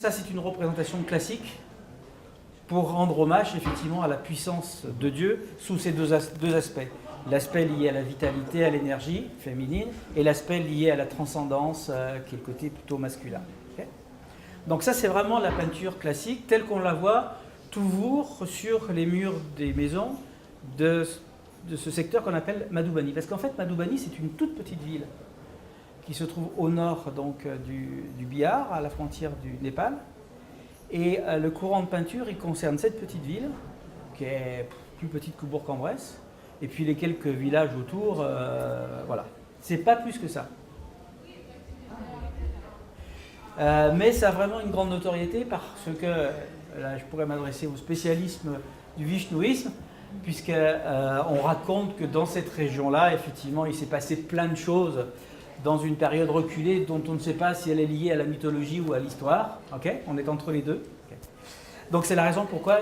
Ça, c'est une représentation classique pour rendre hommage effectivement à la puissance de Dieu sous ces deux aspects. L'aspect lié à la vitalité, à l'énergie féminine, et l'aspect lié à la transcendance, qui est le côté plutôt masculin. Okay. Donc ça, c'est vraiment la peinture classique, telle qu'on la voit toujours sur les murs des maisons de ce secteur qu'on appelle Madhubani. Parce qu'en fait, Madhubani, c'est une toute petite ville qui se trouve au nord donc, du Bihar, à la frontière du Népal. Et le courant de peinture, il concerne cette petite ville, qui est plus petite que Bourg-en-Bresse, et puis les quelques villages autour, voilà. C'est pas plus que ça. Mais ça a vraiment une grande notoriété parce que, là je pourrais m'adresser au spécialisme du vishnouisme, puisqu'on raconte que dans cette région-là, effectivement, il s'est passé plein de choses dans une période reculée dont on ne sait pas si elle est liée à la mythologie ou à l'histoire. Okay, on est entre les deux. Okay. Donc c'est la raison pourquoi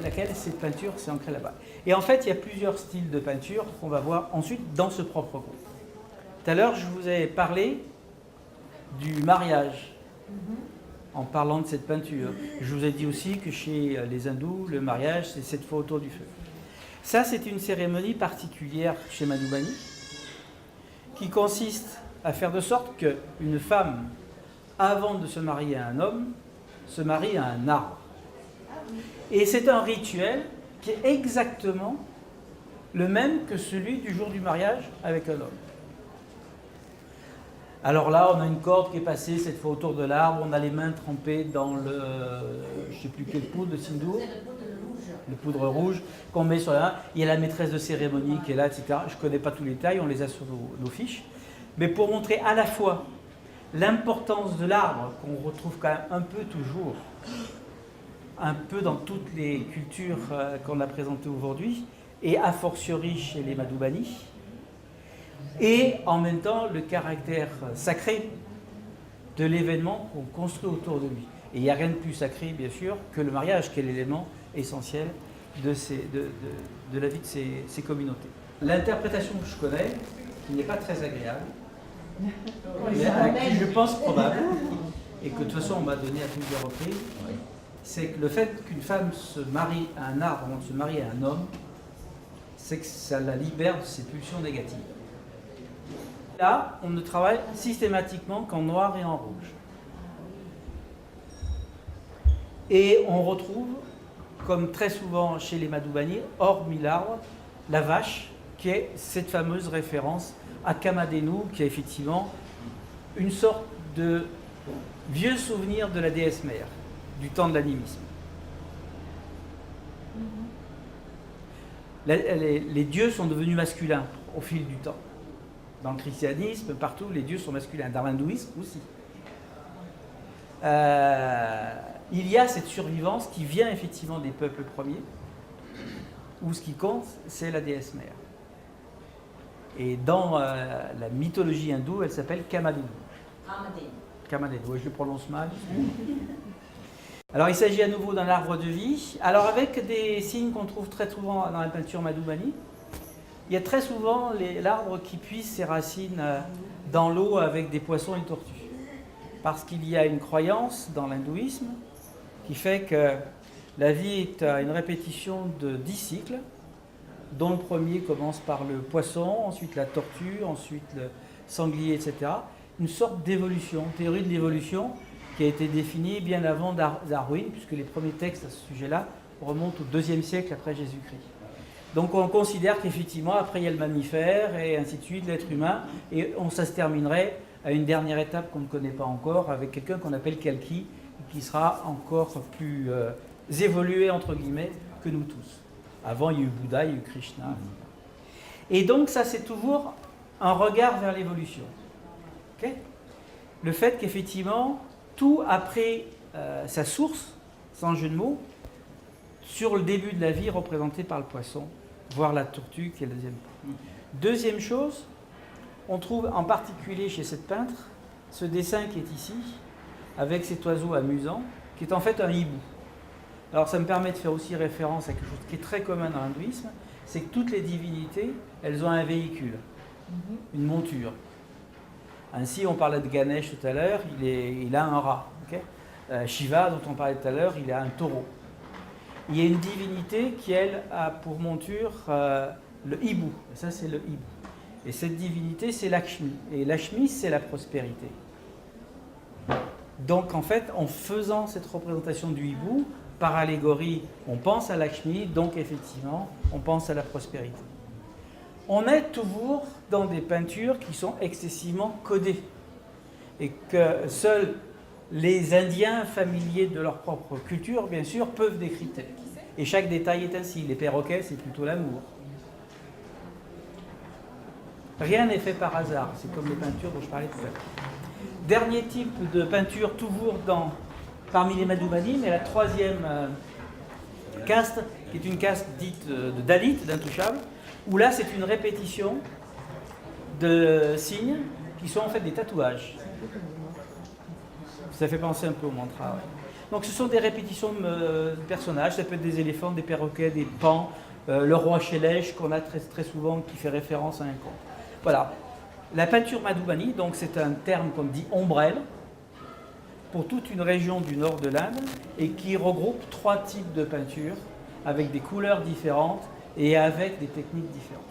laquelle cette peinture s'est ancrée là-bas. Et en fait, il y a plusieurs styles de peinture qu'on va voir ensuite dans ce propre groupe. Tout à l'heure, je vous ai parlé du mariage en parlant de cette peinture. Je vous ai dit aussi que chez les hindous, le mariage, c'est 7 fois autour du feu. Ça, c'est une cérémonie particulière chez Madhubani qui consiste à faire de sorte qu'une femme, avant de se marier à un homme, se marie à un arbre. Et c'est un rituel qui est exactement le même que celui du jour du mariage avec un homme. Alors là, on a une corde qui est passée cette fois autour de l'arbre, on a les mains trempées dans le, je ne sais plus quelle poudre, le sindour, le poudre rouge qu'on met sur la main. Il y a la maîtresse de cérémonie qui est là, etc. Je ne connais pas tous les détails, on les a sur nos fiches. Mais pour montrer à la fois l'importance de l'arbre, qu'on retrouve quand même un peu toujours, un peu dans toutes les cultures qu'on a présentées aujourd'hui, et a fortiori chez les Madhubani, et en même temps le caractère sacré de l'événement qu'on construit autour de lui. Et il n'y a rien de plus sacré, bien sûr, que le mariage, qui est l'élément essentiel de la vie de ces communautés. L'interprétation que je connais, qui n'est pas très agréable, mais qui je pense probable, et que de toute façon on m'a donné à plusieurs reprises, c'est que le fait qu'une femme se marie à un arbre avant de se marier à un homme, c'est que ça la libère de ses pulsions négatives. Là, on ne travaille systématiquement qu'en noir et en rouge. Et on retrouve, comme très souvent chez les Madhubani, hormis l'arbre, la vache, qui est cette fameuse référence à Kamadhenu, qui est effectivement une sorte de vieux souvenir de la déesse mère, du temps de l'animisme. Les dieux sont devenus masculins au fil du temps. Dans le christianisme, partout, les dieux sont masculins. Dans l'hindouisme aussi. Il y a cette survivance qui vient effectivement des peuples premiers, où ce qui compte, c'est la déesse mère. Et dans la mythologie hindoue, elle s'appelle Kamadhenu. Kamadhenu, oui, je le prononce mal. Alors il s'agit à nouveau d'un arbre de vie. Alors avec des signes qu'on trouve très souvent dans la peinture Madhubani, il y a très souvent l'arbre qui puise ses racines dans l'eau avec des poissons et des tortues. Parce qu'il y a une croyance dans l'hindouisme qui fait que la vie est une répétition de 10 cycles, dont le premier commence par le poisson, ensuite la tortue, ensuite le sanglier, etc. Une sorte d'évolution, théorie de l'évolution qui a été définie bien avant Darwin, puisque les premiers textes à ce sujet-là remontent au IIe siècle après Jésus-Christ. Donc on considère qu'effectivement, après il y a le mammifère, et ainsi de suite, l'être humain, et ça se terminerait à une dernière étape qu'on ne connaît pas encore, avec quelqu'un qu'on appelle Kalki, qui sera encore plus évolué, entre guillemets, que nous tous. Avant, il y a eu Bouddha, il y a eu Krishna. Et donc ça, c'est toujours un regard vers l'évolution. Okay, le fait qu'effectivement, tout a pris sa source, sans jeu de mots, sur le début de la vie représenté par le poisson, voire la tortue, qui est le deuxième point. Deuxième chose, on trouve en particulier chez cette peintre ce dessin qui est ici, avec cet oiseau amusant, qui est en fait un hibou. Alors ça me permet de faire aussi référence à quelque chose qui est très commun dans l'hindouisme, c'est que toutes les divinités, elles ont un véhicule, une monture. Ainsi, on parlait de Ganesh tout à l'heure, il a un rat. Okay, Shiva, dont on parlait tout à l'heure, il a un taureau. Il y a une divinité qui, elle, a pour monture le hibou. Et ça, c'est le hibou. Et cette divinité, c'est Lakshmi. Et Lakshmi, c'est la prospérité. Donc, en fait, en faisant cette représentation du hibou, par allégorie, on pense à Lakshmi, donc effectivement, on pense à la prospérité. On est toujours dans des peintures qui sont excessivement codées et que seuls les Indiens familiers de leur propre culture, bien sûr, peuvent décrypter. Et chaque détail est ainsi. Les perroquets, c'est plutôt l'amour. Rien n'est fait par hasard. C'est comme les peintures dont je parlais tout à l'heure. Dernier type de peinture, toujours parmi les Madhubani, mais la troisième caste, qui est une caste dite de Dalit, d'intouchable, où là, c'est une répétition de signes qui sont en fait des tatouages. Ça fait penser un peu au mantra. Ouais. Donc ce sont des répétitions de personnages, ça peut être des éléphants, des perroquets, des pans, le roi Shailesh qu'on a très, très souvent qui fait référence à un conte. Voilà. La peinture Madhubani, donc c'est un terme qu'on dit ombrelle pour toute une région du nord de l'Inde et qui regroupe 3 types de peinture avec des couleurs différentes et avec des techniques différentes.